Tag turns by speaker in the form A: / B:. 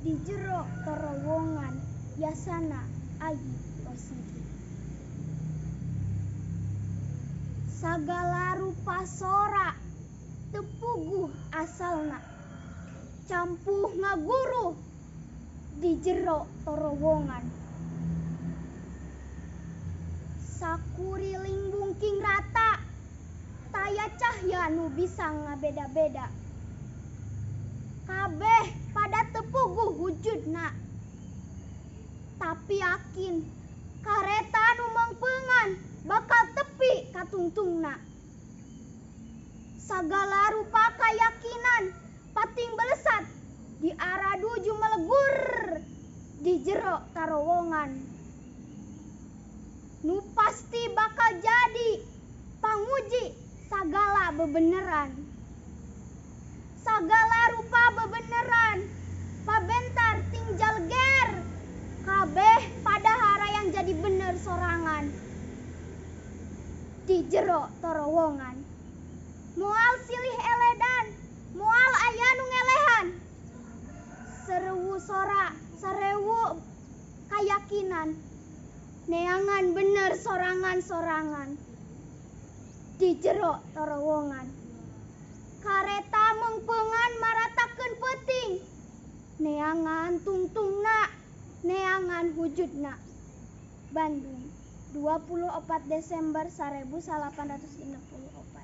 A: di jero terowongan biasana aya Rosidi. Sagala rupa sora tepuguh asalna campuh ngaguruh di jero terowongan. Sakuriling bungking rata taya cahya nu bisa ngabeda-beda. Kabeh pada tepuguh wujudna, tapi yakin kareta nu mengpeungan bakal tepi katungtungna. Sagala rupa kayakinan pating belesat di arah duju melegur di jero terowongan. Nu pasti bakal jadi panguji sagala bebeneran. Sagala rupa bebeneran pabentar tinggal ger kabeh pada hara yang jadi bener sorangan di jero terowongan. Moal silih eledan, moal aya nu ngelehan. Serewu sora, serewu kayakinan, neangan bener sorangan-sorangan di jero terowongan. Kareta mengpeungan maratakeun peuting, neangan tungtungna, neangan wujudna. Bandung, 24 Desember 1864.